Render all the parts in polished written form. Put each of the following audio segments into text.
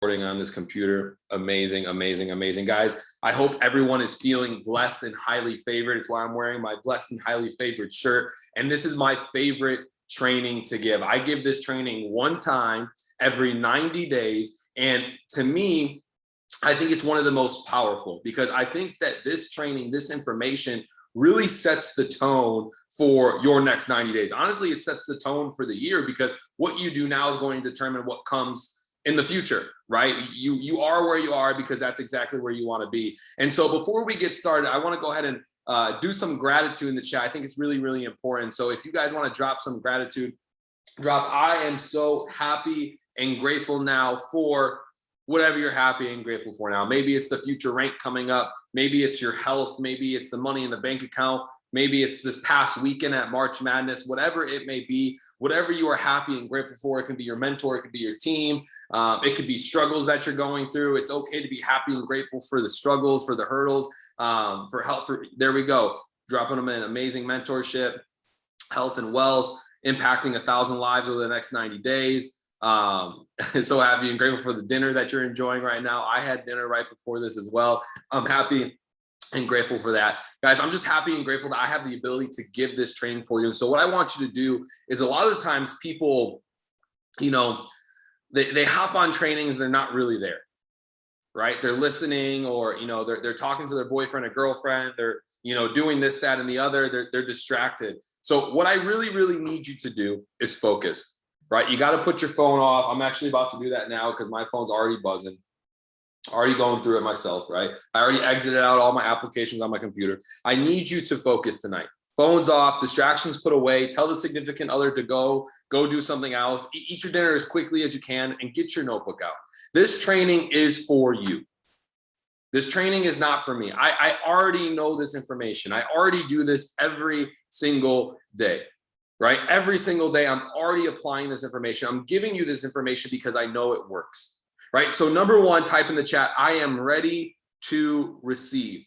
on this computer. Amazing, amazing, amazing. Guys, I hope everyone is feeling blessed and highly favored. It's why I'm wearing my blessed and highly favored shirt. And this is my favorite training to give. I give this training one time every 90 days. And to me, I think it's one of the most powerful, because I think that this training, this information really sets the tone for your next 90 days. Honestly, it sets the tone for the year, because what you do now is going to determine what comes in the future, right? You are where you are because that's exactly where you want to be. And so before we get started, I want to go ahead and do some gratitude in the chat. I think it's really, really important. So if you guys want to drop some gratitude, I am so happy and grateful now for whatever you're happy and grateful for now. Maybe it's the future rank coming up. Maybe it's your health. Maybe it's the money in the bank account. Maybe it's this past weekend at March Madness, whatever it may be, whatever you are happy and grateful for. It can be your mentor. It could be your team. It could be struggles that you're going through. It's okay to be happy and grateful for the struggles, for the hurdles, for health. There we go. Dropping them in. Amazing mentorship, health and wealth, impacting 1,000 lives over the next 90 days. So happy and grateful for the dinner that you're enjoying right now. I had dinner right before this as well. I'm happy and grateful for that. Guys, I'm just happy and grateful that I have the ability to give this training for you. And so what I want you to do is, a lot of the times people, you know, they hop on trainings, they're not really there, right? They're listening, or, you know, they're talking to their boyfriend or girlfriend. They're, you know, doing this, that, and the other. They're distracted. So what I really, really need you to do is focus, right? You got to put your phone off. I'm actually about to do that now because my phone's already buzzing. Already going through it myself, right? I already exited out all my applications on my computer. I need you to focus tonight. Phones off, distractions put away. Tell the significant other to go do something else. Eat your dinner as quickly as you can and get your notebook out. This training is for you. This training is not for me. I already know this information. I already do this every single day, right? Every single day, I'm already applying this information. I'm giving you this information because I know it works. Right? So number one, type in the chat, I am ready to receive.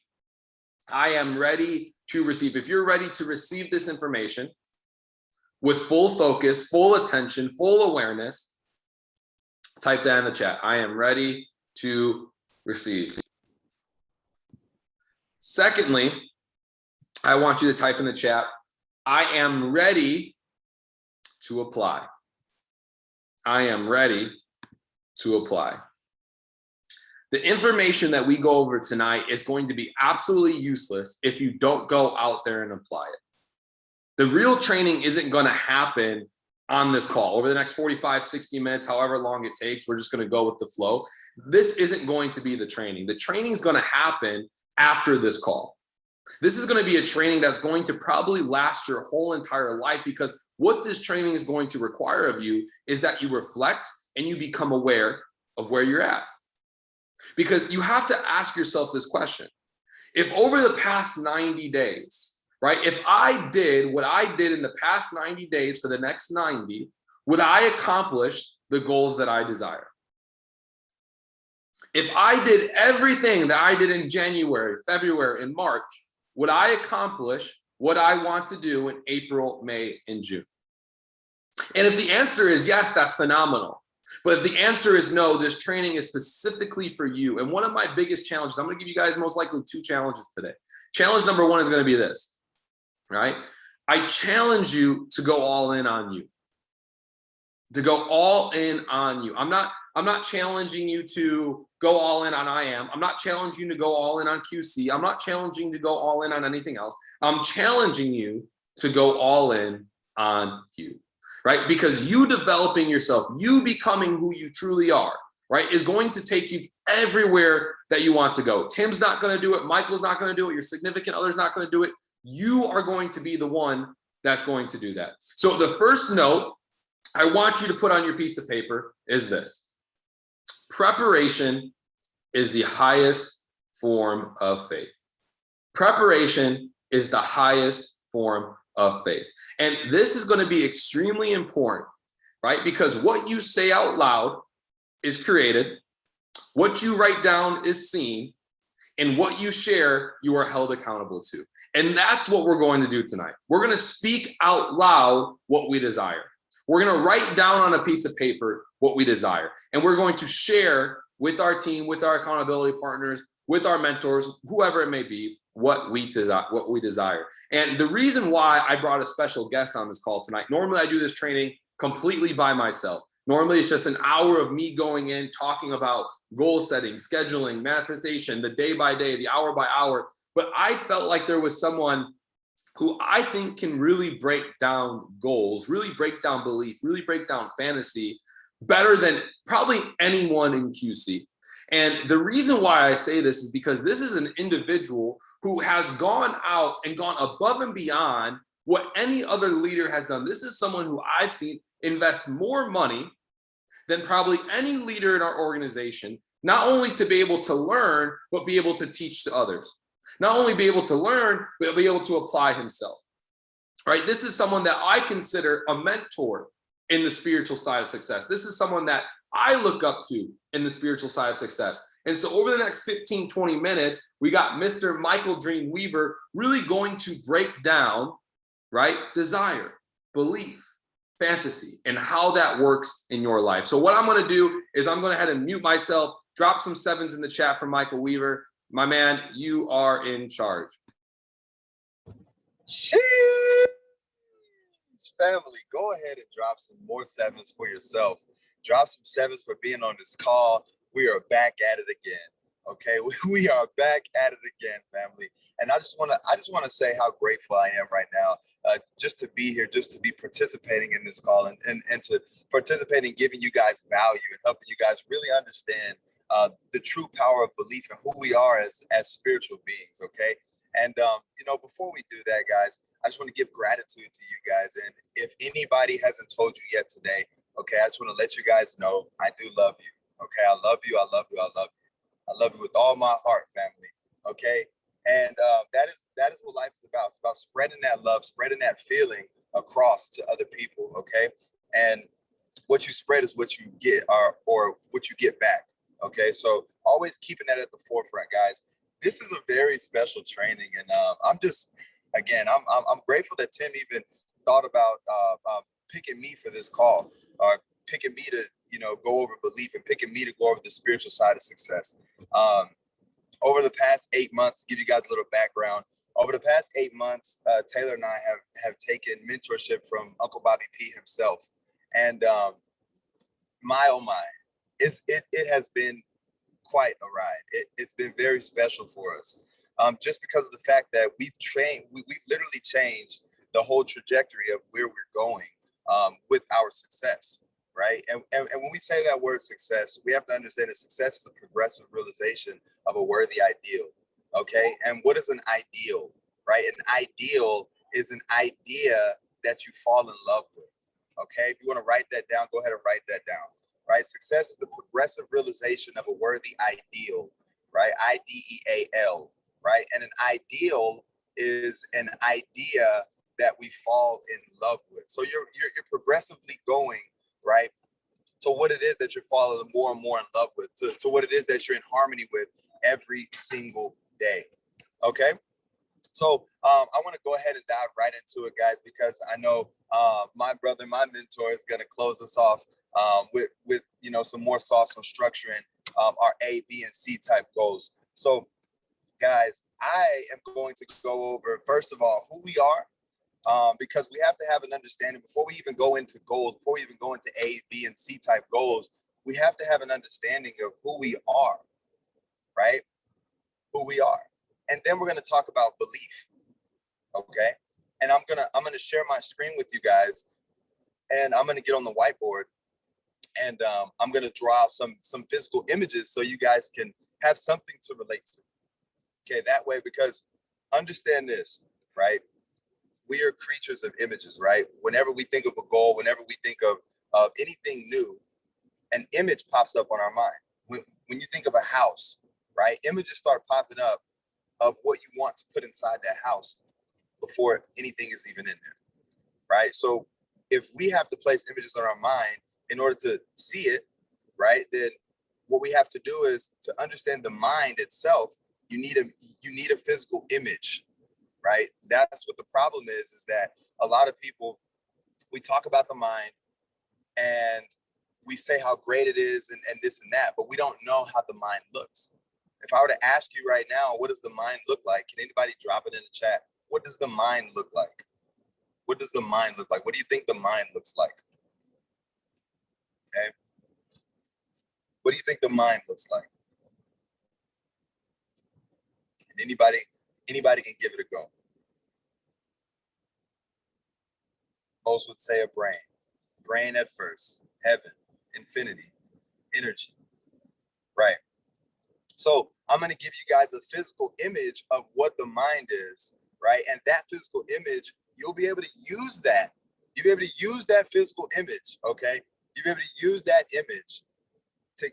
I am ready to receive. If you're ready to receive this information with full focus, full attention, full awareness, type that in the chat. I am ready to receive. Secondly, I want you to type in the chat, I am ready to apply. I am ready to apply. The information that we go over tonight is going to be absolutely useless if you don't go out there and apply it. The real training isn't going to happen on this call over the next 45, 60 minutes, however long it takes. We're just going to go with the flow. This isn't going to be the training. The training is going to happen after this call. This is going to be a training that's going to probably last your whole entire life, because what this training is going to require of you is that you reflect and you become aware of where you're at. Because you have to ask yourself this question. If over the past 90 days, right, if I did what I did in the past 90 days for the next 90, would I accomplish the goals that I desire? If I did everything that I did in January, February, and March, would I accomplish what I want to do in April, May, and June? And if the answer is yes, that's phenomenal. But if the answer is no, this training is specifically for you. And one of my biggest challenges, I'm going to give you guys most likely 2 challenges today. Challenge number 1 is going to be this, right? I challenge you to go all in on you. To go all in on you. I'm not challenging you to go all in on I am. I'm not challenging you to go all in on QC. I'm not challenging you to go all in on anything else. I'm challenging you to go all in on you. Right? Because you developing yourself, you becoming who you truly are, right, is going to take you everywhere that you want to go. Tim's not going to do it. Michael's not going to do it. Your significant other's not going to do it. You are going to be the one that's going to do that. So the first note I want you to put on your piece of paper is this. Preparation is the highest form of faith. Preparation is the highest form of faith. And this is going to be extremely important, right? Because what you say out loud is created, what you write down is seen, and what you share, you are held accountable to. And that's what we're going to do tonight. We're going to speak out loud what we desire. We're going to write down on a piece of paper what we desire. And we're going to share with our team, with our accountability partners, with our mentors, whoever it may be, what we desire. And the reason why I brought a special guest on this call tonight, normally I do this training completely by myself. Normally it's just an hour of me going in, talking about goal setting, scheduling, manifestation, the day by day, the hour by hour. But I felt like there was someone who I think can really break down goals, really break down belief, really break down fantasy better than probably anyone in QC. And the reason why I say this is because this is an individual who has gone out and gone above and beyond what any other leader has done. This is someone who I've seen invest more money than probably any leader in our organization, not only to be able to learn, but be able to teach to others. Not only be able to learn, but be able to apply himself, right? This is someone that I consider a mentor in the spiritual side of success. This is someone that I look up to in the spiritual side of success. And so over the next 15, 20 minutes, we got Mr. Michael Dream Weaver really going to break down, right? Desire, belief, fantasy, and how that works in your life. So what I'm going to do is I'm going to head and mute myself, drop some sevens in the chat for Michael Weaver. My man, you are in charge. Jeez. Family, go ahead and drop some more sevens for yourself. Drop some sevens for being on this call. We are back at it again. Okay, we are back at it again, family. And I just want to say how grateful I am right now, just to be here, just to be participating in this call, and to participate in giving you guys value and helping you guys really understand the true power of belief and who we are as spiritual beings. Okay, and before we do that, guys, I just want to give gratitude to you guys. And if anybody hasn't told you yet today, okay, I just want to let you guys know I do love you. Okay, I love you. I love you. I love you. I love you with all my heart, family. Okay, and that is what life is about. It's about spreading that love, spreading that feeling across to other people. Okay, and what you spread is what you get, or what you get back. Okay, so always keeping that at the forefront, guys. This is a very special training, and I'm grateful that Tim even thought about picking me for this call, or picking me to go over belief, and picking me to go over the spiritual side of success. Over the past 8 months, to give you guys a little background, over the past 8 months, Taylor and I have taken mentorship from Uncle Bobby P himself, and oh my, it has been quite a ride. It's been very special for us, just because of the fact that we've literally changed the whole trajectory of where we're going with our success. Right. And when we say that word success, we have to understand that success is a progressive realization of a worthy ideal. OK, and what is an ideal? Right. An ideal is an idea that you fall in love with. OK, if you want to write that down, go ahead and write that down. Right. Success is the progressive realization of a worthy ideal. Right. IDEAL. Right. And an ideal is an idea that we fall in love with. So you're progressively going right to what it is that you're falling more and more in love with, to what it is that you're in harmony with every single day. Okay, so I want to go ahead and dive right into it, guys, because I know my brother, my mentor, is going to close us off with some more sauce on structuring our A, B, and C type goals. So guys, I am going to go over, first of all, who we are, because we have to have an understanding before we even go into goals, before we even go into A, B, and C type goals. We have to have an understanding of who we are, right? Who we are, and then we're going to talk about belief, okay? And I'm gonna share my screen with you guys, and I'm gonna get on the whiteboard, and I'm gonna draw out some physical images so you guys can have something to relate to. Okay, that way, because understand this, right? We are creatures of images, right? Whenever we think of a goal, whenever we think of anything new, an image pops up on our mind. When you think of a house, right? Images start popping up of what you want to put inside that house before anything is even in there, right? So if we have to place images on our mind in order to see it, right, then what we have to do is to understand the mind itself. You need a physical image, right? That's what the problem is that a lot of people, we talk about the mind and we say how great it is and this and that, but we don't know how the mind looks. If I were to ask you right now, what does the mind look like? Can anybody drop it in the chat? What does the mind look like? What does the mind look like? What do you think the mind looks like? Okay. What do you think the mind looks like? And anybody can give it a go. Most would say a brain. Brain at first, heaven, infinity, energy, right? So I'm going to give you guys a physical image of what the mind is, right? And that physical image, you'll be able to use that. You'll be able to use that physical image, okay? You'll be able to use that image to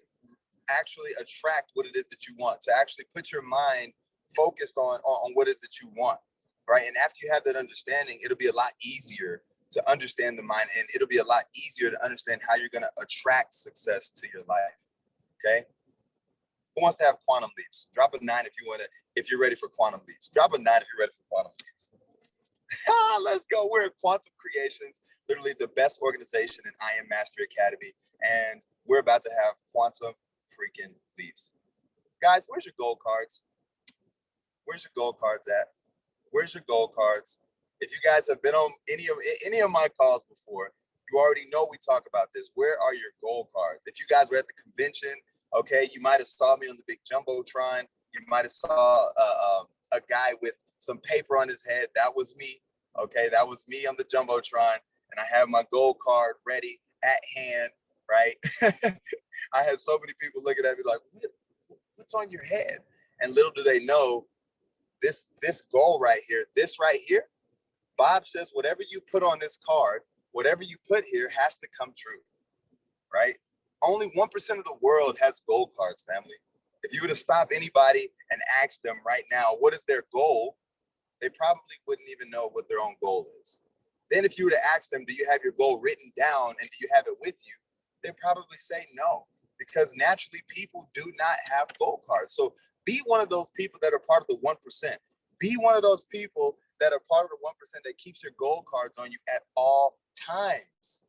actually attract what it is that you want, to actually put your mind focused on what it is that you want, right? And after you have that understanding, it'll be a lot easier to understand the mind, and it'll be a lot easier to understand how you're going to attract success to your life, okay? Who wants to have quantum leaps? Drop a 9 if you're ready for quantum leaps. Drop a 9 if you're ready for quantum leaps. Let's go. We're at Quantum Creations, literally the best organization in I Am Mastery Academy, and we're about to have quantum freaking leaps. Guys, where's your gold cards? Where's your gold cards at? Where's your gold cards? If you guys have been on any of my calls before, you already know we talk about this. Where are your gold cards? If you guys were at the convention, okay, you might have saw me on the big jumbotron. You might have saw a guy with some paper on his head. That was me. Okay, that was me on the jumbotron, and I have my gold card ready at hand. Right? I had so many people looking at me like, "What's on your head?" And little do they know, this goal right here, this right here. Bob says, whatever you put on this card, whatever you put here has to come true. Right? Only 1% of the world has gold cards, family. If you were to stop anybody and ask them right now, what is their goal? They probably wouldn't even know what their own goal is. Then if you were to ask them, do you have your goal written down and do you have it with you? They'd probably say no, because naturally people do not have gold cards. So be one of those people that are part of the 1%. Be one of those people that are part of the 1% that keeps your gold cards on you at all times.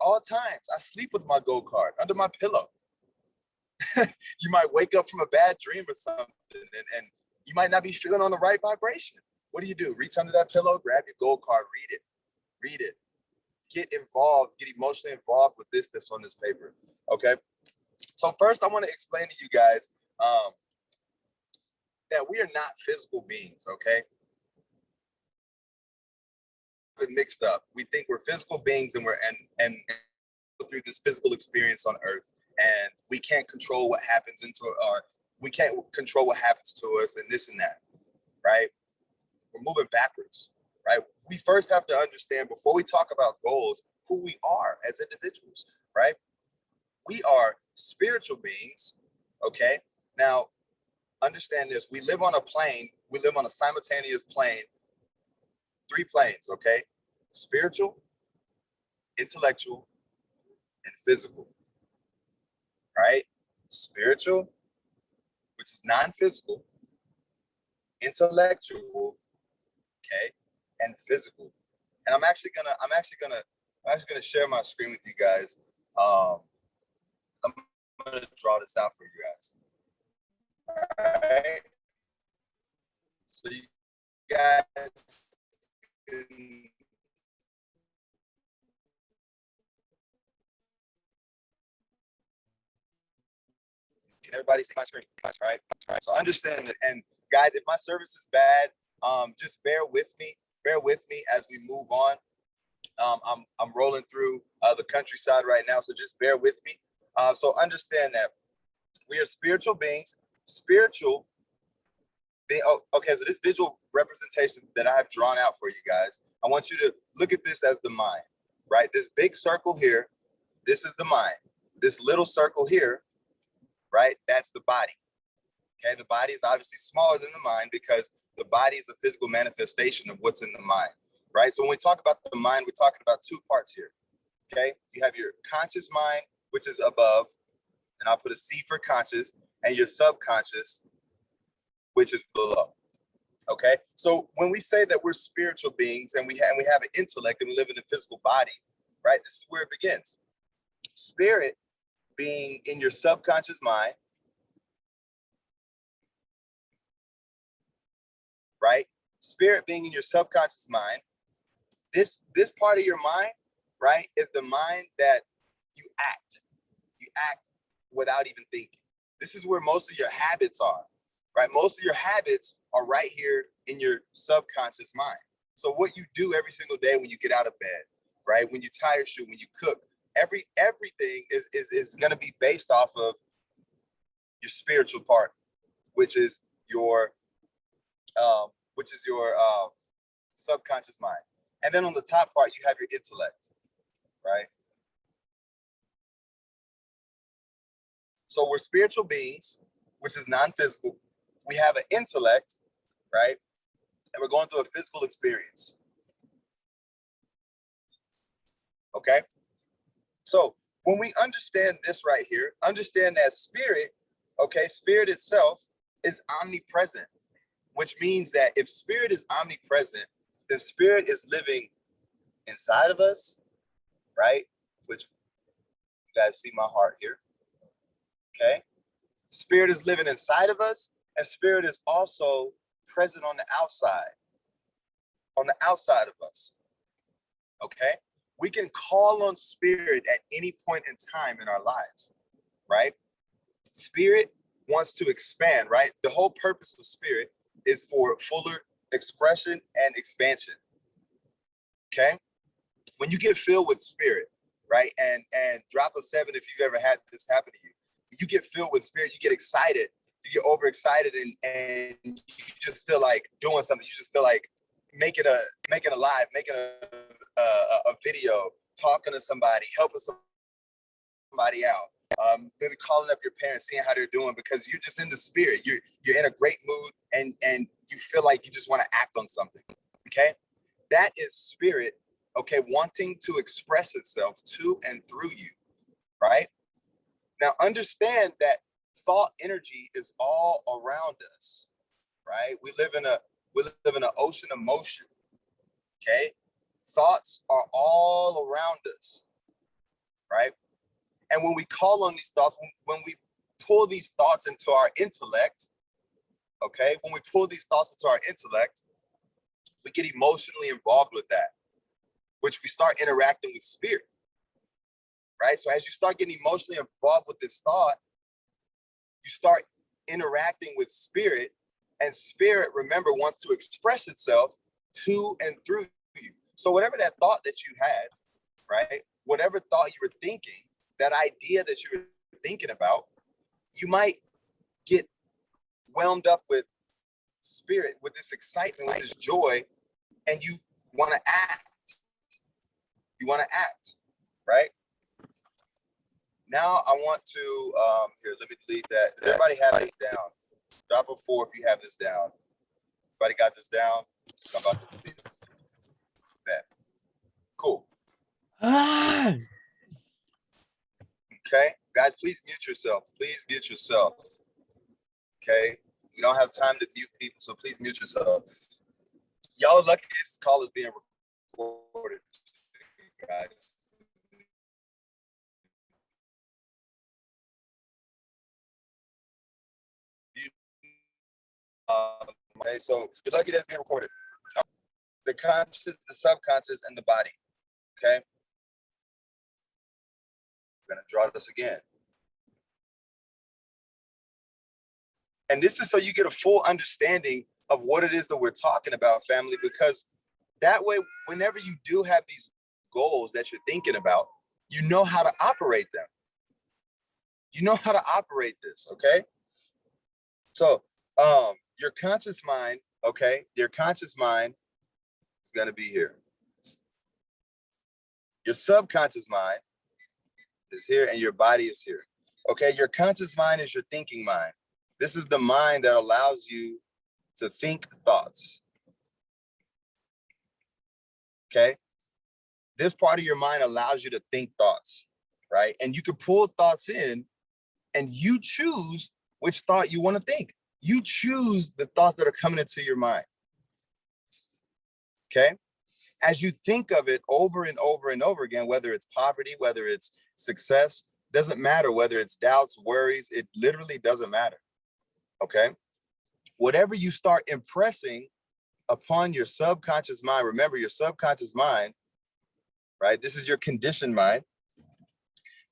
All times. I sleep with my gold card under my pillow. You might wake up from a bad dream or something, and you might not be feeling on the right vibration. What do? Reach under that pillow, grab your gold card, read it. Get involved, get emotionally involved with this that's on this paper, okay? So first, I want to explain to you guys that we are not physical beings, okay? Been mixed up. We think we're physical beings and and through this physical experience on Earth, and we can't control what happens we can't control what happens to us and this and that, right? We're moving backwards, right? We first have to understand, before we talk about goals, who we are as individuals, right? We are spiritual beings, okay? Now, understand this. We live on a plane. We live on a simultaneous plane, 3 planes, okay? Spiritual, intellectual, and physical, right? Spiritual, which is non-physical, intellectual, okay, and physical. And I'm actually gonna share my screen with you guys. I'm gonna draw this out for you guys. All right. So you guys can everybody see my screen? All right. So understand that, and guys, if my service is bad, just bear with me. Bear with me as we move on. I'm rolling through the countryside right now, so just bear with me. So understand that we are spiritual beings. Spiritual being. Oh, okay. So this visual representation that I have drawn out for you guys, I want you to look at this as the mind, right? This big circle here, this is the mind. This little circle here, right? That's the body. Okay, the body is obviously smaller than the mind because the body is a physical manifestation of what's in the mind, right? So when we talk about the mind, we're talking about 2 parts here. Okay, you have your conscious mind, which is above, and I'll put a C for conscious, and your subconscious, which is below. Okay, so when we say that we're spiritual beings and we have an intellect and we live in a physical body, right? This is where it begins. Spirit being in your subconscious mind, right? Spirit being in your subconscious mind. This part of your mind, right, is the mind that you act. You act without even thinking. This is where most of your habits are, right? Most of your habits are right here in your subconscious mind. So what you do every single day when you get out of bed, right? When you tie your shoe, when you cook, everything is going to be based off of your spiritual part, which is your subconscious mind. And then on the top part, you have your intellect, right? So we're spiritual beings, which is non-physical. We have an intellect, right? And we're going through a physical experience. Okay? So when we understand this right here, understand that spirit, okay, spirit itself is omnipresent, which means that if spirit is omnipresent, then spirit is living inside of us, right? Which you guys see my heart here. Okay? Spirit is living inside of us, and spirit is also present on the outside of us. Okay? We can call on spirit at any point in time in our lives, right? Spirit wants to expand, right? The whole purpose of spirit is for fuller expression and expansion. Okay? When you get filled with spirit, right? And drop a 7 if you've ever had this happen to you. You get filled with spirit, you get excited, you get overexcited, and you just feel like doing something. You just feel like making a live, making a video, talking to somebody, helping somebody out, maybe calling up your parents, seeing how they're doing, because you're just in the spirit. You're in a great mood, and you feel like you just want to act on something. Okay, that is spirit. Okay, wanting to express itself to and through you, right? Now understand that thought energy is all around us, right? We live in an ocean of motion. Okay, thoughts are all around us, right? And when we call on these thoughts, when we pull these thoughts into our intellect, okay, when we pull these thoughts into our intellect, we get emotionally involved with that, which we start interacting with spirit, right? So as you start getting emotionally involved with this thought, you start interacting with spirit, and spirit, remember, wants to express itself to and through you. So whatever that thought that you had, right? Whatever thought you were thinking, that idea that you were thinking about, you might get whelmed up with spirit, with this excitement, with this joy, and you want to act. You want to act, right? Now I want to, here, let me delete that. Does everybody have this down? Drop a 4 if you have this down. Everybody got this down? I'm about to delete it. That. Cool. Okay, guys, please mute yourself. Please mute yourself. Okay, we don't have time to mute people, so please mute yourself. Y'all are lucky this call is being recorded, guys. Okay, so you're lucky that it's being recorded. The conscious, the subconscious, and the body. Okay, I'm gonna draw this again. And this is so you get a full understanding of what it is that we're talking about, family, because that way, whenever you do have these goals that you're thinking about, you know how to operate them. You know how to operate this, okay? So your conscious mind, okay? Your conscious mind is gonna be here. Your subconscious mind is here, and your body is here. Okay, your conscious mind is your thinking mind. This is the mind that allows you to think thoughts. Okay, this part of your mind allows you to think thoughts, right? And you can pull thoughts in, and you choose which thought you want to think. You choose the thoughts that are coming into your mind. Okay, as you think of it over and over and over again, whether it's poverty, whether it's success, doesn't matter whether it's doubts, worries, it literally doesn't matter, okay? Whatever you start impressing upon your subconscious mind, remember your subconscious mind, right? This is your conditioned mind.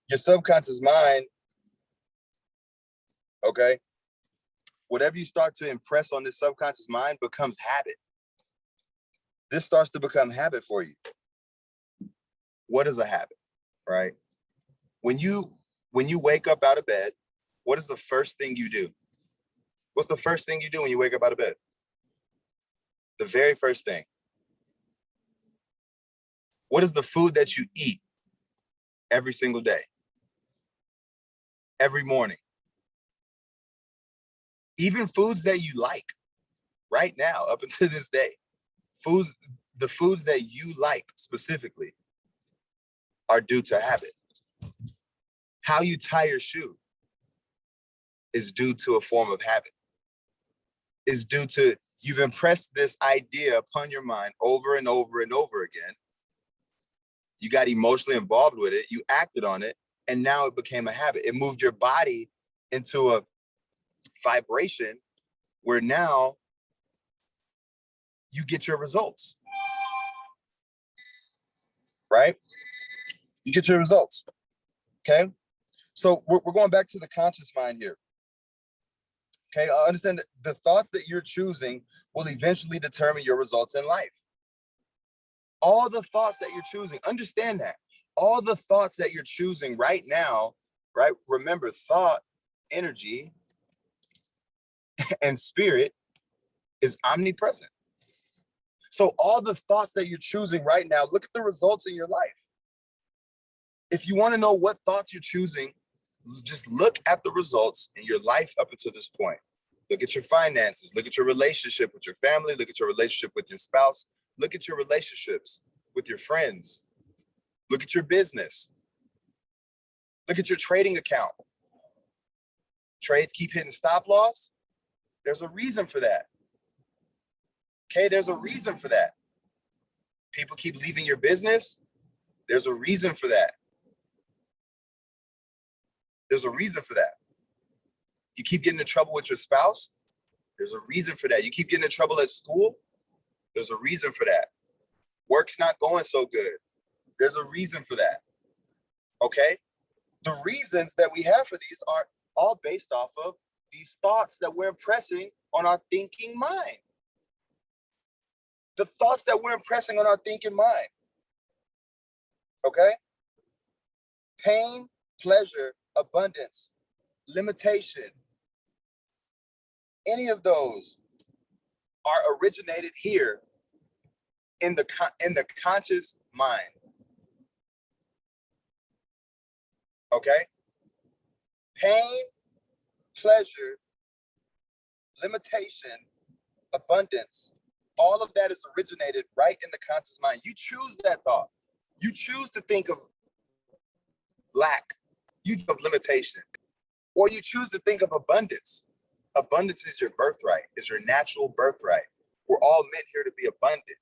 Your subconscious mind, okay? Whatever you start to impress on this subconscious mind becomes habit. This starts to become habit for you. What is a habit, right? When you wake up out of bed, what is the first thing you do? What's the first thing you do when you wake up out of bed? The very first thing. What is the food that you eat every single day? Every morning? Even foods that you like right now, up until this day, the foods that you like specifically are due to habit. How you tie your shoe is due to a form of habit. Is due to you've impressed this idea upon your mind over and over and over again. You got emotionally involved with it, you acted on it, and now it became a habit. It moved your body into a vibration where now you get your results, right? You get your results, okay? So we're going back to the conscious mind here. Okay, I understand that the thoughts that you're choosing will eventually determine your results in life. All the thoughts that you're choosing, understand that. All the thoughts that you're choosing right now, right? Remember, thought, energy, and spirit is omnipresent. So all the thoughts that you're choosing right now, look at the results in your life. If you want to know what thoughts you're choosing, just look at the results in your life up until this point. Look at your finances, look at your relationship with your family, look at your relationship with your spouse, look at your relationships with your friends, look at your business, look at your trading account. Trades keep hitting stop loss. There's a reason for that. Okay, there's a reason for that. People keep leaving your business. There's a reason for that. There's a reason for that. You keep getting in trouble with your spouse. There's a reason for that. You keep getting in trouble at school. There's a reason for that. Work's not going so good. There's a reason for that. Okay? The reasons that we have for these are all based off of these thoughts that we're impressing on our thinking mind. The thoughts that we're impressing on our thinking mind. Okay? Pain, pleasure, abundance, limitation. Any of those are originated here in the conscious mind. Okay? Pain, pleasure, limitation, abundance, all of that is originated right in the conscious mind. You choose that thought. You choose to think of lack, you of limitation, or you choose to think of abundance. Abundance is your birthright, is your natural birthright. We're all meant here to be abundant.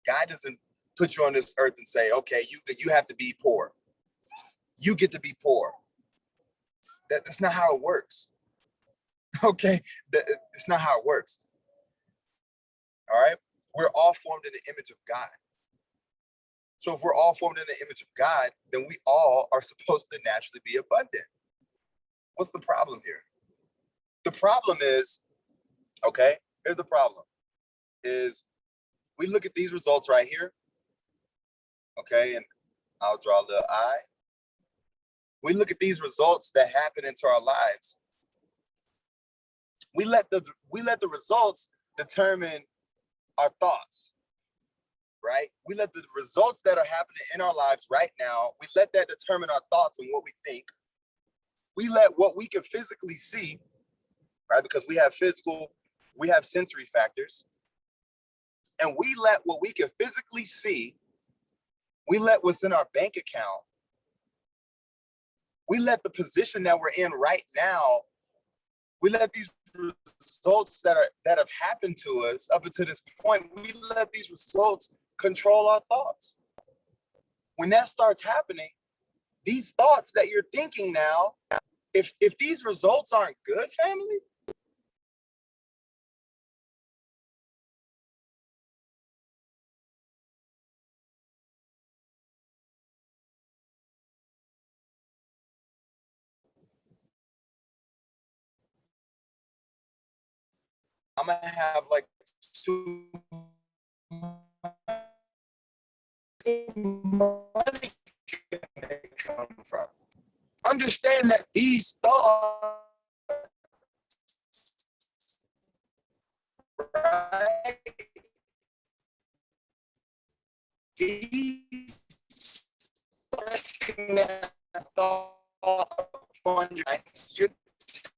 God doesn't put you on this earth and say, okay, you have to be poor. You get to be poor. That's not how it works. Okay, it's not how it works. All right, we're all formed in the image of God. So if we're all formed in the image of God, then we all are supposed to naturally be abundant. What's the problem here? The problem is, okay, here's the problem, is we look at these results right here, okay, and I'll draw a little eye. We look at these results that happen into our lives. We let the results determine our thoughts, right? We let the results that are happening in our lives right now, we let that determine our thoughts and what we think. We let what we can physically see, right? Because we have sensory factors. And we let what we can physically see, we let what's in our bank account, we let the position that we're in right now, we let these results that have happened to us up until this point, we let these results control our thoughts. when that starts happening, these thoughts that you're thinking now, if these results aren't good, family, I'm gonna have like too money come from. Understand that these thoughts, right? These resting that thought on your mind, you're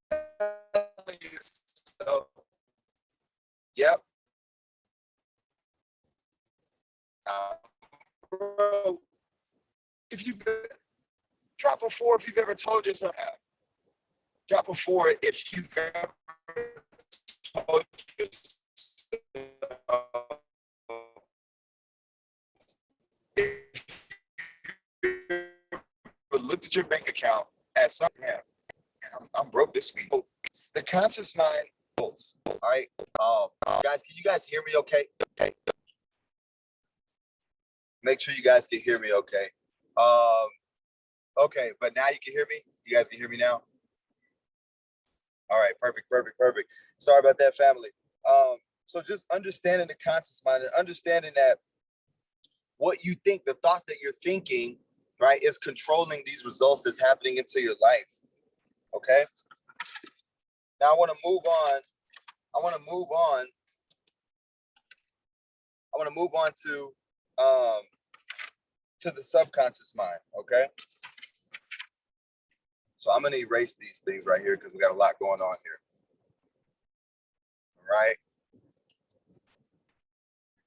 telling yourself, yep, bro, if you drop a 4 if you've ever told yourself that. Drop a 4 if you've ever told yourself, but looked at your bank account as something. I'm broke this week. The conscious mind. All right, guys, can you guys hear me? Okay. Make sure you guys can hear me. Okay. Okay, but now you can hear me. You guys can hear me now. All right, perfect. Sorry about that, family. So just understanding the conscious mind and understanding that what you think, the thoughts that you're thinking, right, is controlling these results that's happening into your life. Okay. Now I want to move on. I want to move on to the subconscious mind. Okay. So I'm going to erase these things right here because we got a lot going on here. All right.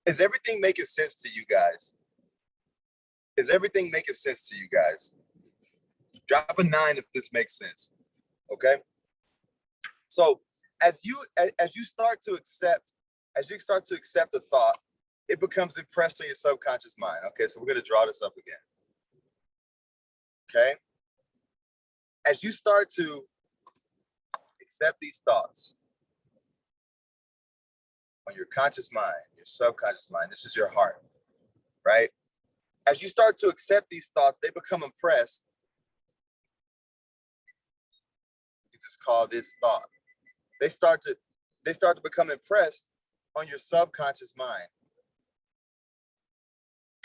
Is everything making sense to you guys? Is everything making sense to you guys? Drop a 9 if this makes sense. Okay. So as you start to accept the thought, it becomes impressed on your subconscious mind. Okay, so we're going to draw this up again. Okay. As you start to accept these thoughts on your conscious mind, your subconscious mind, this is your heart, right? As you start to accept these thoughts, they become impressed. You just call this thought. They start to become impressed on your subconscious mind.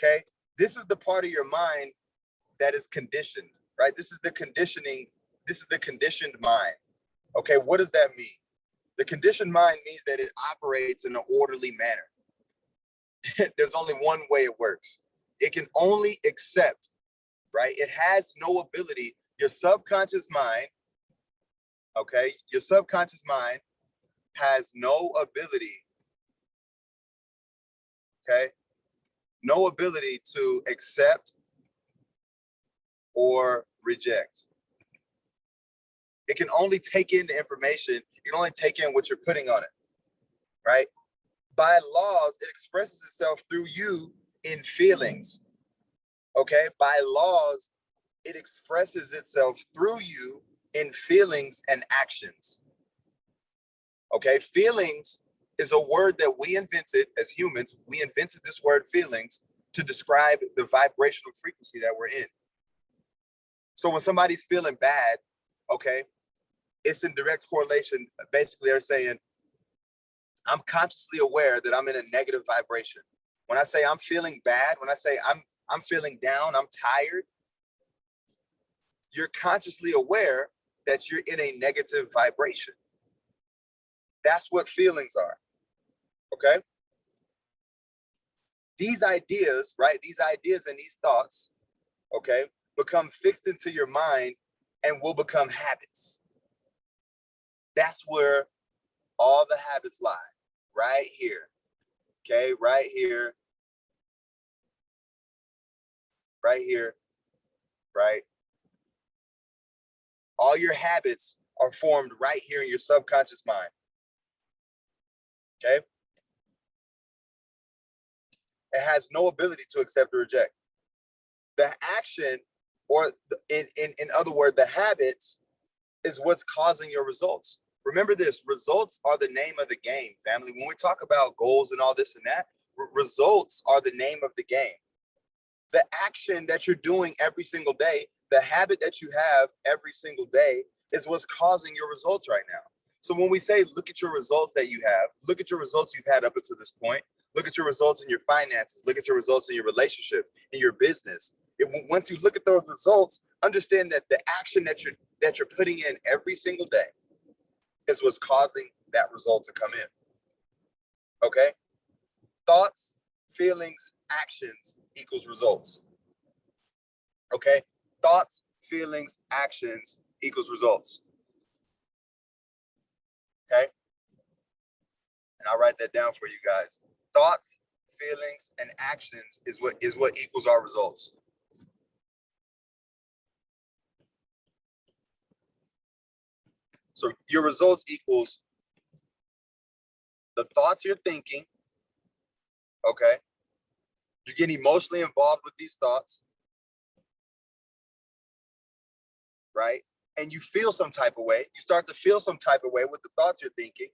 Okay? This is the part of your mind that is conditioned, right? This is the conditioning. This is the conditioned mind. Okay, what does that mean? The conditioned mind means that it operates in an orderly manner. There's only one way it works. It can only accept, right? It has no ability. Your subconscious mind, okay? Your subconscious mind has no ability, okay? No ability to accept or reject. It can only take in the information. You can only take in what you're putting on it, right? By laws, it expresses itself through you in feelings, okay? By laws, it expresses itself through you in feelings and actions, okay? Feelings is a word that we invented as humans. We invented this word feelings to describe the vibrational frequency that we're in. So when somebody's feeling bad, okay, it's in direct correlation. Basically, they're saying, I'm consciously aware that I'm in a negative vibration. When I say I'm feeling bad, when I say I'm feeling down, I'm tired, you're consciously aware that you're in a negative vibration. That's what feelings are, okay? These ideas, right? These ideas and these thoughts, okay, become fixed into your mind and will become habits. That's where all the habits lie, right here, okay? Right here, right? All your habits are formed right here in your subconscious mind, okay? It has no ability to accept or reject. The action, or in other words, the habits is what's causing your results. Remember this, results are the name of the game, family. When we talk about goals and all this and that, results are the name of the game. The action that you're doing every single day, the habit that you have every single day is what's causing your results right now. So when we say, look at your results that you have, look at your results you've had up until this point, look at your results in your finances, look at your results in your relationship, in your business. Once you look at those results, understand that the action that you're putting in every single day is what's causing that result to come in. Okay? Thoughts, feelings, actions equals results. Okay? Thoughts, feelings, actions equals results. Okay? And I'll write that down for you guys. Thoughts, feelings, and actions is what equals our results. So your results equals the thoughts you're thinking. Okay? You get emotionally involved with these thoughts, right? And you feel some type of way. You start to feel some type of way with the thoughts you're thinking,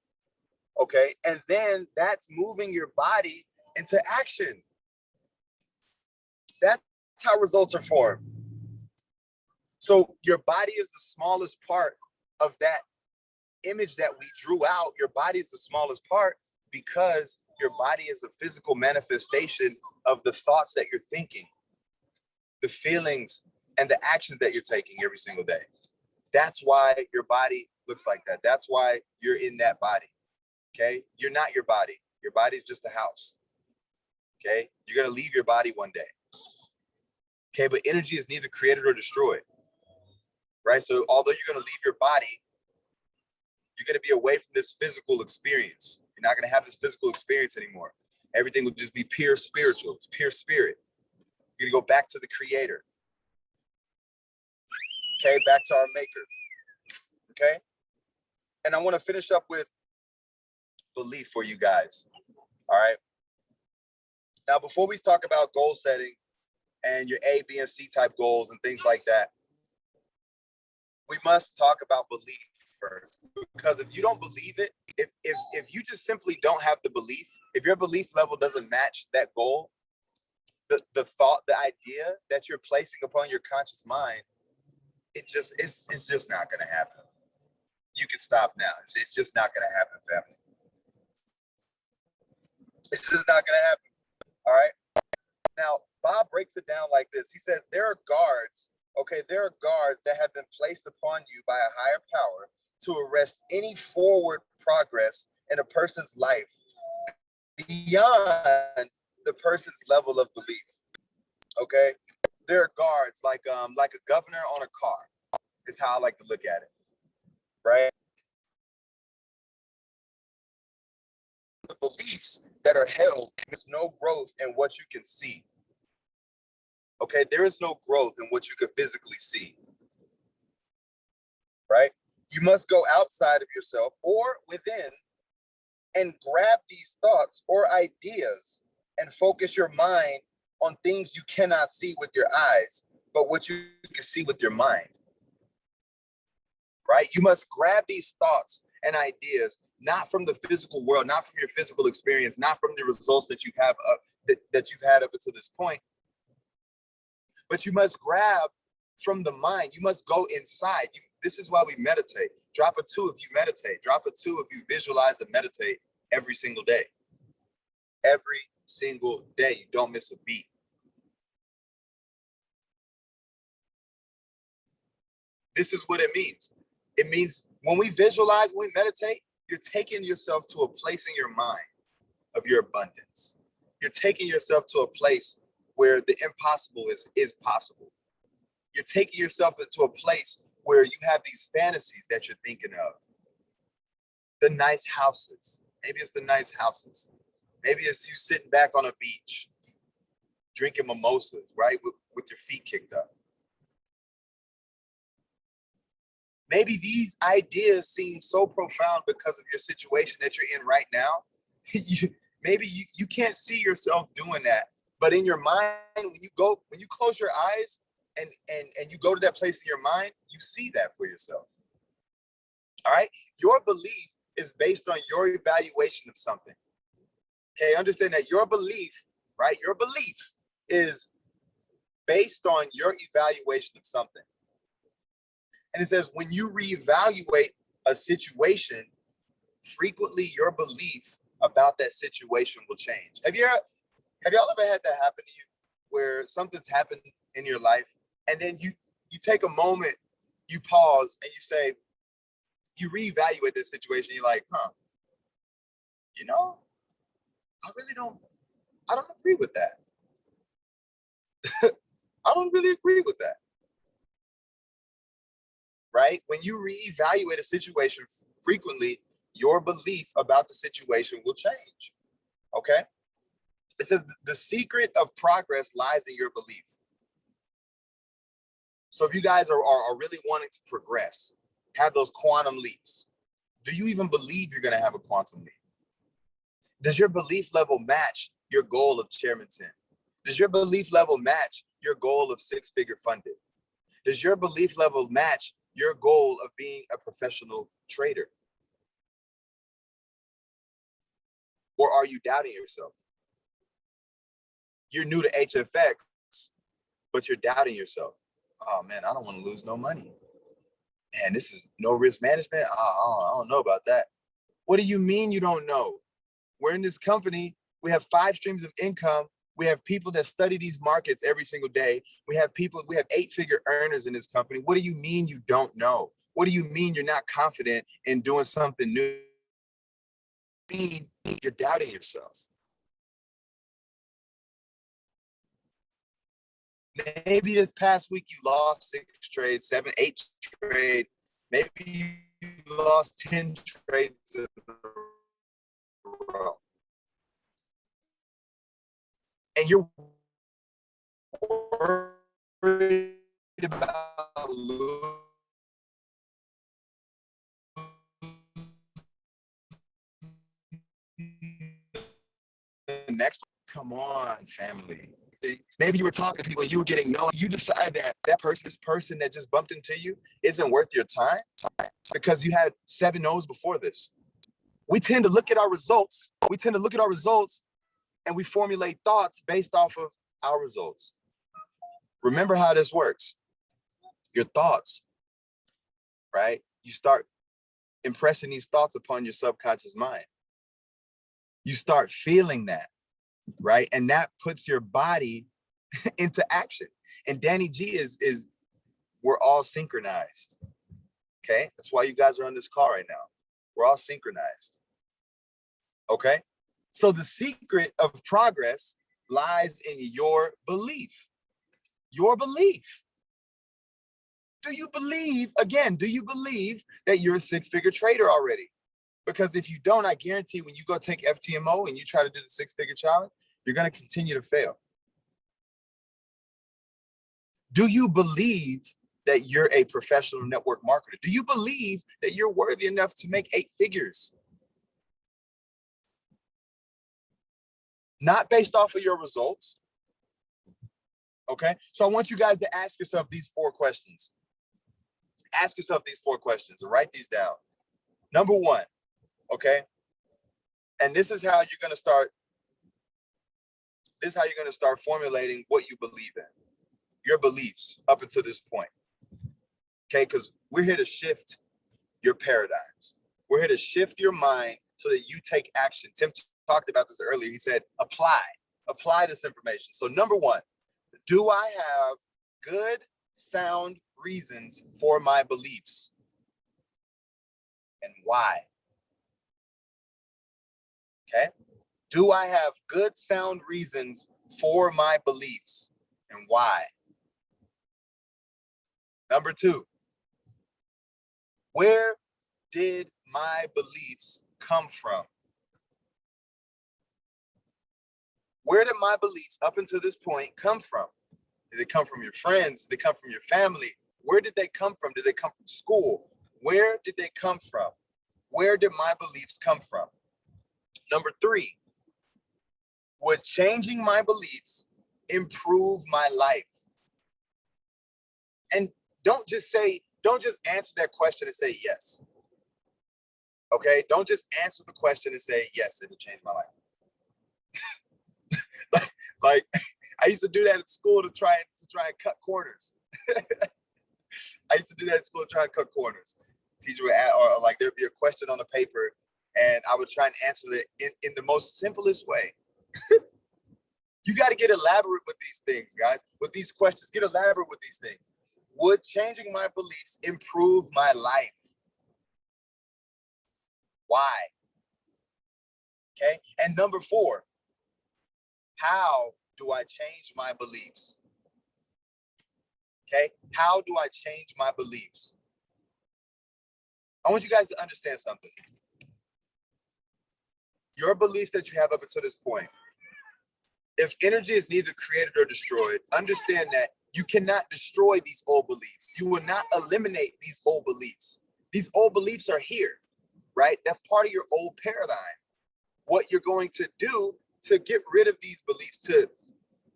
okay? And then that's moving your body into action. That's how results are formed. So your body is the smallest part of that image that we drew out. Your body is the smallest part because your body is a physical manifestation of the thoughts that you're thinking, the feelings and the actions that you're taking every single day. That's why your body looks like that. That's why you're in that body. Okay? You're not your body. Your body's just a house. Okay? You're going to leave your body one day. Okay? But energy is neither created or destroyed. Right? So although you're going to leave your body, you're going to be away from this physical experience. You're not going to have this physical experience anymore. Everything will just be pure spiritual. It's pure spirit. You're going to go back to the creator. Okay, back to our maker. Okay? And I want to finish up with belief for you guys. All right? Now, before we talk about goal setting and your A, B, and C type goals and things like that, we must talk about belief first. Because if you don't believe it, if you just simply don't have the belief, if your belief level doesn't match that goal, the thought, the idea that you're placing upon your conscious mind, it's just not going to happen. You can stop now. It's just not going to happen, family. It's just not going to happen. All right. Now, Bob breaks it down like this. He says, there are guards. Okay, there are guards that have been placed upon you by a higher power to arrest any forward progress in a person's life beyond the person's level of belief. Okay, there are guards like a governor on a car is how I like to look at it, right? The beliefs that are held, there's no growth in what you can see. Okay, there is no growth in what you can physically see, right? You must go outside of yourself or within and grab these thoughts or ideas and focus your mind on things you cannot see with your eyes, but what you can see with your mind, right? You must grab these thoughts and ideas, not from the physical world, not from your physical experience, not from the results that you have that you've had up until this point, but you must grab from the mind. You must go inside. This is why we meditate. Drop a 2 if you meditate. Drop a 2 if you visualize and meditate every single day. Every single day. You don't miss a beat. This is what it means. It means when we visualize, when we meditate, you're taking yourself to a place in your mind of your abundance. You're taking yourself to a place where the impossible is possible. You're taking yourself into a place where you have these fantasies that you're thinking of. The nice houses. Maybe it's the nice houses. Maybe it's you sitting back on a beach, drinking mimosas, right? With your feet kicked up. Maybe these ideas seem so profound because of your situation that you're in right now. Maybe you can't see yourself doing that But in your mind, when you close your eyes and you go to that place in your mind, you see that for yourself. All right. Your belief is based on your evaluation of something. Okay. Understand that your belief, right? Your belief is based on your evaluation of something. And it says, when you reevaluate a situation, frequently your belief about that situation will change. Have y'all ever had that happen to you, where something's happened in your life and then you take a moment, you pause and you say, you reevaluate this situation, you're like, you know, I don't agree with that. I don't really agree with that. Right? When you reevaluate a situation frequently, your belief about the situation will change. Okay? It says the secret of progress lies in your belief. So if you guys are really wanting to progress, have those quantum leaps, do you even believe you're going to have a quantum leap? Does your belief level match your goal of Chairman 10? Does your belief level match your goal of six-figure funded? Does your belief level match your goal of being a professional trader? Or are you doubting yourself? You're new to HFX, but you're doubting yourself. Oh man, I don't want to lose no money. Man, this is no risk management. I don't know about that. What do you mean you don't know? We're in this company. We have 5 streams of income. We have people that study these markets every single day. We have 8-figure earners in this company. What do you mean you don't know? What do you mean you're not confident in doing something new? You mean you're doubting yourself. Maybe this past week you lost 6 trades, 7, 8 trades. Maybe you lost 10 trades in a row. And you're worried about losing the next one. Come on, family. Maybe you were talking to people and you were getting no. You decide that this person that just bumped into you isn't worth your time because you had 7 no's before this. We tend to look at our results. And we formulate thoughts based off of our results. Remember how this works. Your thoughts, right? You start impressing these thoughts upon your subconscious mind. You start feeling that, right? And that puts your body into action. And Danny G is we're all synchronized. Okay? That's why you guys are on this call right now. We're all synchronized. Okay? So the secret of progress lies in your belief. Your belief. Do you believe that you're a 6-figure trader already? Because if you don't, I guarantee when you go take FTMO and you try to do the 6-figure challenge, you're going to continue to fail. Do you believe that you're a professional network marketer? Do you believe that you're worthy enough to make 8 figures? Not based off of your results. Okay, so I want you guys to ask yourself these 4 questions. Ask yourself these 4 questions and write these down. Number 1, okay, and this is how you're going to start. This is how you're going to start formulating what you believe in, your beliefs up until this point. Okay, because we're here to shift your paradigms. We're here to shift your mind so that you take action. Tim talked about this earlier. He said, apply this information. So number 1, do I have good, sound reasons for my beliefs? And why? Okay. Do I have good, sound reasons for my beliefs? And why? Number 2, where did my beliefs come from? Where did my beliefs up until this point come from? Did they come from your friends? Did they come from your family? Where did they come from? Did they come from school? Where did they come from? Where did my beliefs come from? Number 3, would changing my beliefs improve my life? And don't just answer that question and say yes. Okay, don't just answer the question and say yes, it'll change my life. like I used to do that at school to try and cut corners. I used to do that at school to try and cut corners. Teacher would ask, or like there'd be a question on the paper, and I would try and answer it in the most simplest way. You got to get elaborate with these things, guys. With these questions, get elaborate with these things. Would changing my beliefs improve my life? Why? Okay. And number 4, how do I change my beliefs? Okay. How do I change my beliefs? I want you guys to understand something. Your beliefs that you have up until this point, if energy is neither created or destroyed, understand that you cannot destroy these old beliefs. You will not eliminate these old beliefs. These old beliefs are here, right? That's part of your old paradigm. What you're going to do to get rid of these beliefs,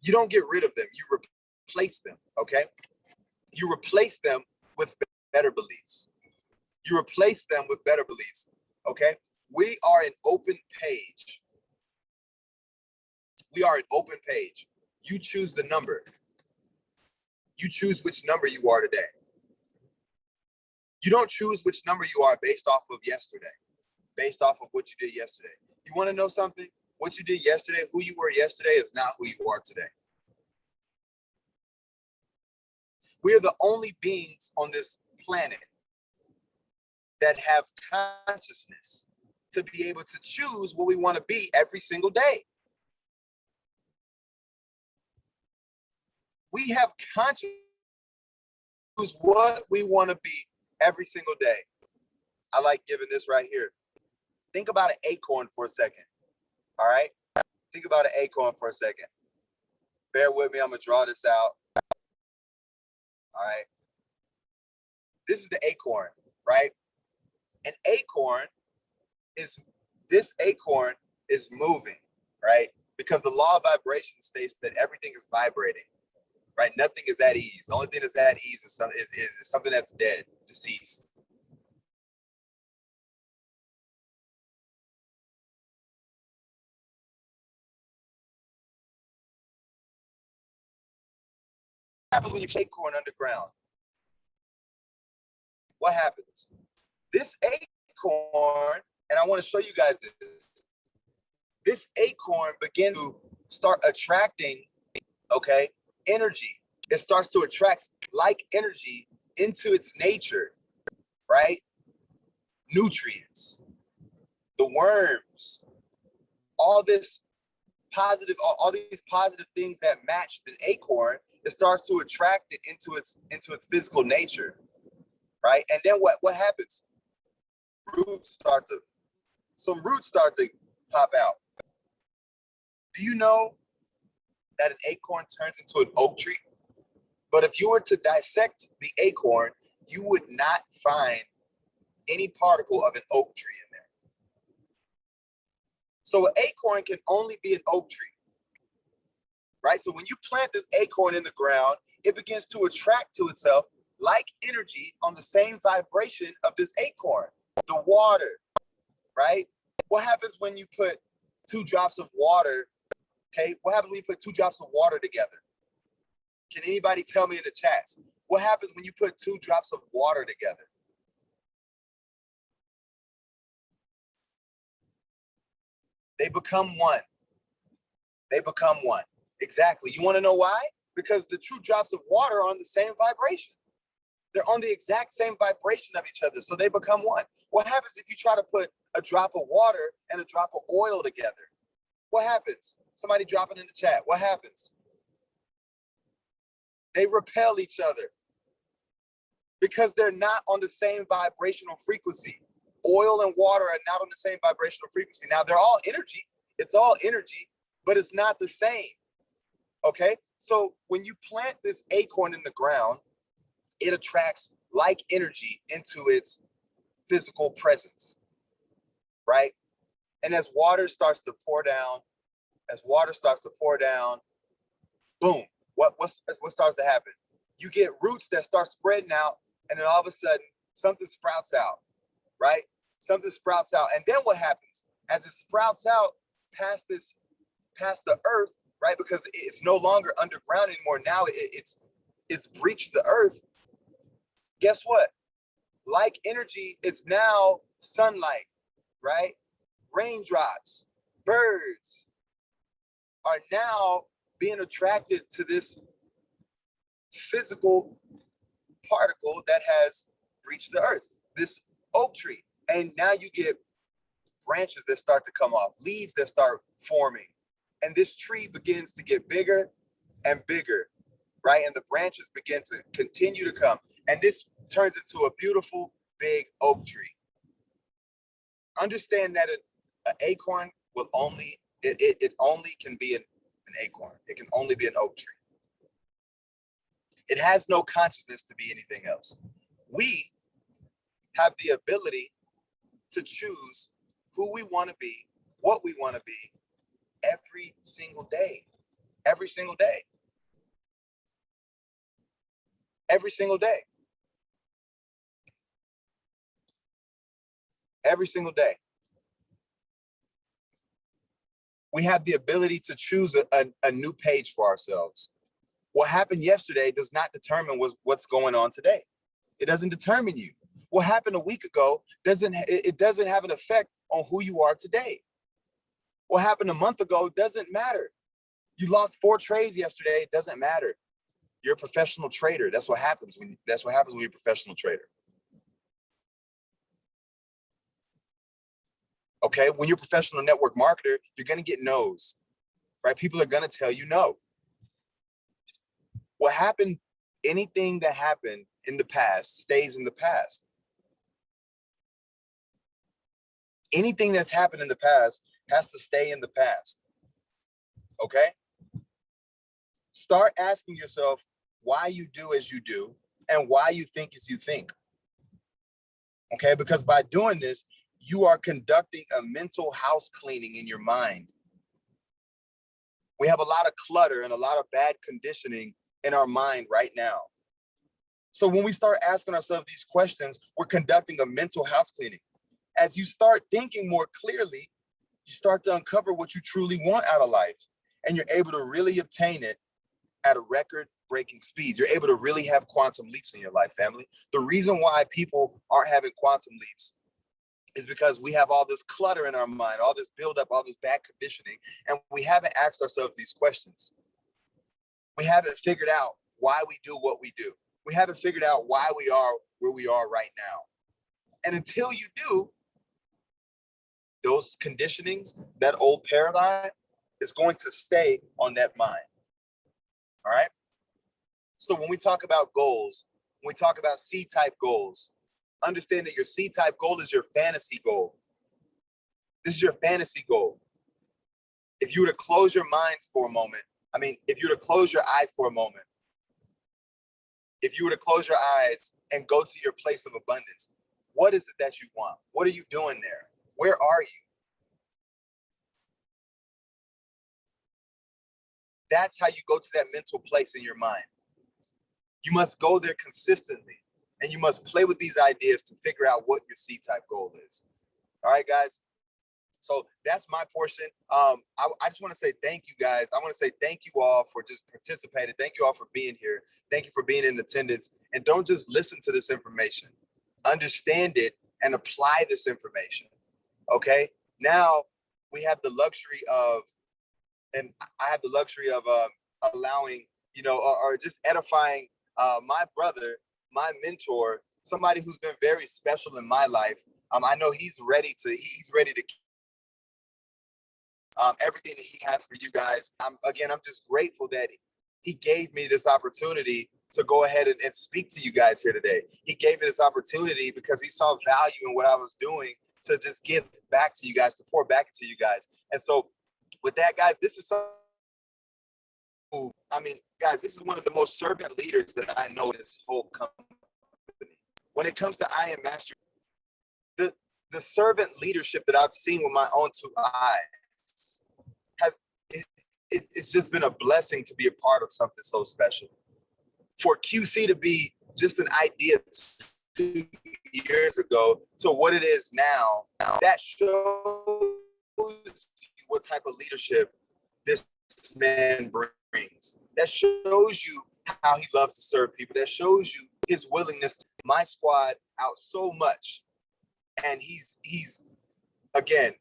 you don't get rid of them, you replace them, okay? You replace them with better beliefs. You replace them with better beliefs, okay? We are an open page. We are an open page. You choose the number. You choose which number you are today. You don't choose which number you are based off of yesterday, based off of what you did yesterday. You want to know something? What you did yesterday, who you were yesterday is not who you are today. We are the only beings on this planet that have consciousness to be able to choose what we want to be every single day. We have consciousness to choose what we want to be every single day. I like giving this right here. Think about an acorn for a second. All right? Think about an acorn for a second. Bear with me. I'm going to draw this out. All right? This is the acorn, right? An acorn this acorn is moving, right? Because the law of vibration states that everything is vibrating, right? Nothing is at ease. The only thing that's at ease is something that's dead, deceased. What happens when you put acorn underground? What happens? This acorn, and I want to show you guys this. This acorn begins to start attracting, okay, energy. It starts to attract like energy into its nature, right? Nutrients, the worms, all this positive, all these positive things that match the acorn. It starts to attract it into its physical nature, right? And then what happens? Some roots start to pop out. Do you know that an acorn turns into an oak tree? But if you were to dissect the acorn, you would not find any particle of an oak tree in there. So an acorn can only be an oak tree, right? So when you plant this acorn in the ground, it begins to attract to itself like energy on the same vibration of this acorn, the water, right? What happens when you put 2 drops of water, okay? What happens when you put 2 drops of water together? Can anybody tell me in the chats? What happens when you put 2 drops of water together? They become one. They become one. Exactly. You want to know why? Because the 2 drops of water are on the same vibration. They're on the exact same vibration of each other, so they become one. What happens if you try to put a drop of water and a drop of oil together? What happens? Somebody drop it in the chat. What happens? They repel each other because they're not on the same vibrational frequency. Oil and water are not on the same vibrational frequency. Now, they're all energy. It's all energy, but it's not the same. Okay? So when you plant this acorn in the ground, it attracts like energy into its physical presence, right? And as water starts to pour down, boom, what starts to happen? You get roots that start spreading out, and then all of a sudden something sprouts out, right? Something sprouts out. And then what happens? As it sprouts out past the earth, right? Because it's no longer underground anymore. Now it's breached the earth. Guess what? Like energy is now sunlight, right? Raindrops, birds are now being attracted to this physical particle that has breached the earth, this oak tree. And now you get branches that start to come off, leaves that start forming. And this tree begins to get bigger and bigger, right? And the branches begin to continue to come. And this turns into a beautiful big oak tree. Understand that an acorn will only, it only can be an acorn. It can only be an oak tree. It has no consciousness to be anything else. We have the ability to choose who we want to be, what we want to be every single day. Every single day. Every single day. Every single day. We have the ability to choose a new page for ourselves. What happened yesterday does not determine what's going on today. It doesn't determine you. What happened a week ago doesn't have an effect on who you are today. What happened a month ago doesn't matter. You lost 4 trades yesterday, it doesn't matter. You're a professional trader. That's what happens when you're a professional trader. Okay, when you're a professional network marketer, you're gonna get no's, right? People are gonna tell you no. What happened, anything that happened in the past stays in the past. Anything that's happened in the past has to stay in the past, okay? Start asking yourself why you do as you do and why you think as you think, okay? Because by doing this, you are conducting a mental house cleaning in your mind. We have a lot of clutter and a lot of bad conditioning in our mind right now. So when we start asking ourselves these questions, we're conducting a mental house cleaning. As you start thinking more clearly, you start to uncover what you truly want out of life, and you're able to really obtain it at a record-breaking speed. You're able to really have quantum leaps in your life, family. The reason why people aren't having quantum leaps is because we have all this clutter in our mind, all this buildup, all this bad conditioning, and we haven't asked ourselves these questions. We haven't figured out why we do what we do. We haven't figured out why we are where we are right now. And until you do, those conditionings, that old paradigm is going to stay on that mind. All right? So when we talk about goals, when we talk about C-type goals, understand that your C-type goal is your fantasy goal. This is your fantasy goal. If you were to close your minds for a moment, if you were to close your eyes for a moment, if you were to close your eyes and go to your place of abundance, what is it that you want? What are you doing there? Where are you? That's how you go to that mental place in your mind. You must go there consistently, and you must play with these ideas to figure out what your C-type goal is. All right, guys? So that's my portion. I just want to say thank you, guys. I want to say thank you all for just participating. Thank you all for being here. Thank you for being in attendance. And don't just listen to this information. Understand it and apply this information. Okay? Now we have the luxury of, and I have the luxury of allowing, or just edifying my brother, my mentor, somebody who's been very special in my life. I know he's ready to everything that he has for you guys. I'm just grateful that he gave me this opportunity to go ahead and speak to you guys here today. He gave me this opportunity because he saw value in what I was doing to just give back to you guys, to pour back into you guys. And so with that, guys, this is guys, this is one of the most servant leaders that I know in this whole company. When it comes to I Am Master, the servant leadership that I've seen with my own 2 eyes it's just been a blessing to be a part of something so special. For QC to be just an idea 2 years ago to what it is now, that shows what type of leadership this man brings. That shows you how he loves to serve people. That shows you his willingness to take my squad out so much. And he's again,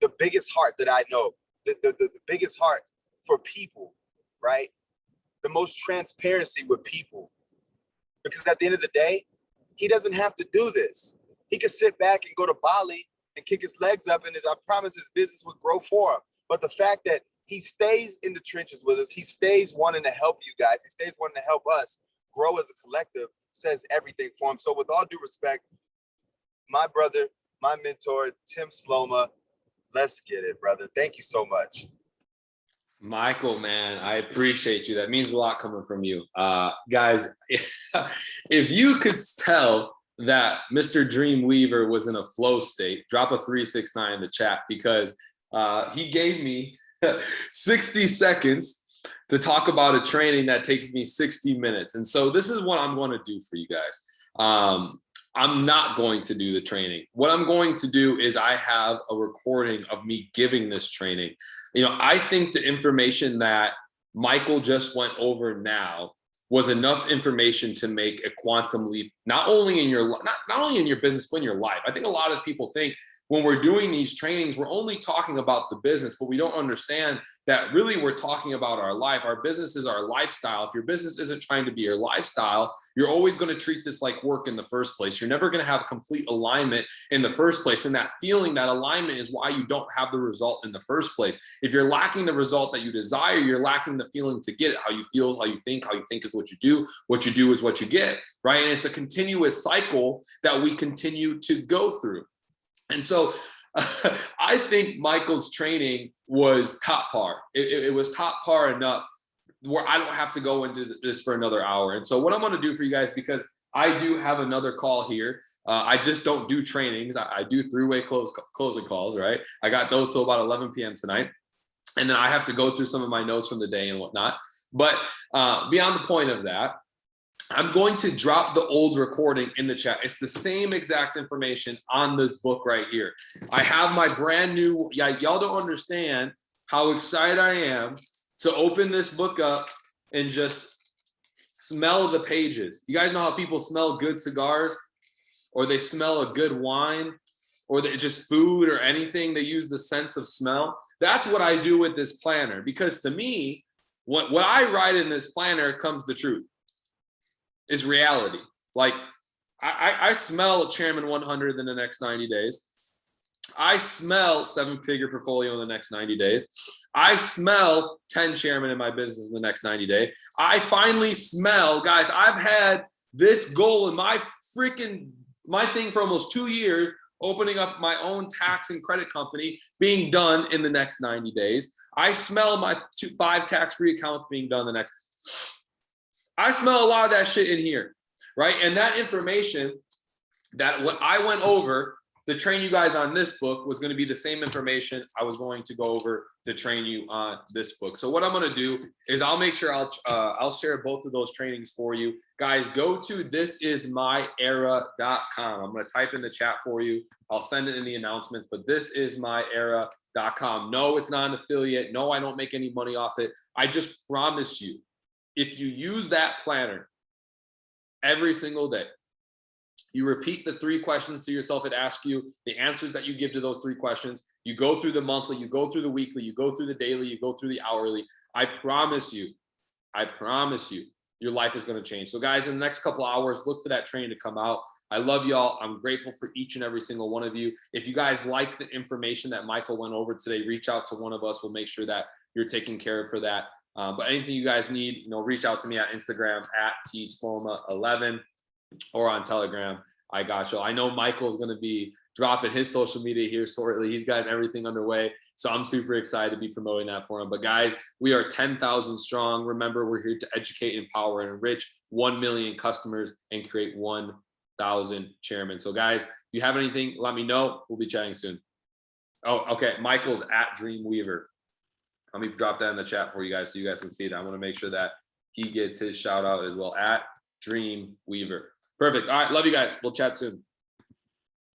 the biggest heart that I know, the biggest heart for people, right? The most transparency with people. Because at the end of the day, he doesn't have to do this. He could sit back and go to Bali and kick his legs up, and I promise his business would grow for him. But the fact that he stays in the trenches with us, he stays wanting to help you guys, he stays wanting to help us grow as a collective, says everything for him. So with all due respect, my brother, my mentor, Tim Sloma, let's get it, brother. Thank you so much. Michael, man, I appreciate you. That means a lot coming from you. Guys, if you could tell that Mr. Dreamweaver was in a flow state, drop a 369 in the chat, because he gave me 60 seconds to talk about a training that takes me 60 minutes. And so this is what I'm going to do for you guys. I'm not going to do the training. What I'm going to do is I have a recording of me giving this training. You know, I think the information that Michael just went over now was enough information to make a quantum leap, not only in your not only in your business, but in your life. I think a lot of people think when we're doing these trainings, we're only talking about the business, but we don't understand that really we're talking about our life. Our business is our lifestyle. If your business isn't trying to be your lifestyle, you're always going to treat this like work in the first place. You're never going to have complete alignment in the first place. And that feeling, that alignment is why you don't have the result in the first place. If you're lacking the result that you desire, you're lacking the feeling to get it. How you feel is how you think is what you do is what you get, right? And it's a continuous cycle that we continue to go through. And so I think Michael's training was top par. It was top par enough where I don't have to go into this for another hour. And so what I'm going to do for you guys, because I do have another call here. I just don't do trainings. I do three-way closing calls, right? I got those till about 11 p.m. tonight. And then I have to go through some of my notes from the day and whatnot. But beyond the point of that, I'm going to drop the old recording in the chat. It's the same exact information on this book right here. I have my brand new, y'all don't understand how excited I am to open this book up and just smell the pages. You guys know how people smell good cigars, or they smell a good wine, or they just food or anything. They use the sense of smell. That's what I do with this planner, because to me, what I write in this planner comes the truth. Is reality. Like I smell Chairman 100 in the next 90 days. I smell 7-figure portfolio in the next 90 days. I smell 10 chairman in my business in the next 90 days. I finally smell, guys, I've had this goal in my thing for almost 2 years, opening up my own tax and credit company being done in the next 90 days. I smell my 5 tax-free accounts being done the next. I smell a lot of that shit in here, right? And that information that what I went over to train you guys on this book was going to be the same information I was going to go over to train you on this book. So what I'm going to do is I'll make sure I'll share both of those trainings for you. Guys, go to thisismyera.com. I'm going to type in the chat for you. I'll send it in the announcements, but thisismyera.com. No, it's not an affiliate. No, I don't make any money off it. I just promise you, if you use that planner every single day, you repeat the 3 questions to yourself it asks you, the answers that you give to those 3 questions, you go through the monthly, you go through the weekly, you go through the daily, you go through the hourly, I promise you, your life is going to change. So guys, in the next couple hours, look for that training to come out. I love y'all. I'm grateful for each and every single one of you. If you guys like the information that Michael went over today, reach out to one of us. We'll make sure that you're taken care of for that. But anything you guys need, reach out to me at Instagram at tsloma11 or on Telegram. I got you. I know Michael's going to be dropping his social media here shortly. He's got everything underway. So I'm super excited to be promoting that for him. But guys, we are 10,000 strong. Remember, we're here to educate, empower, and enrich 1 million customers and create 1,000 chairmen. So guys, if you have anything, let me know. We'll be chatting soon. Oh, okay. Michael's at Dreamweaver. Let me drop that in the chat for you guys so you guys can see it. I want to make sure that he gets his shout out as well at Dream Weaver. Perfect. All right. Love you guys. We'll chat soon.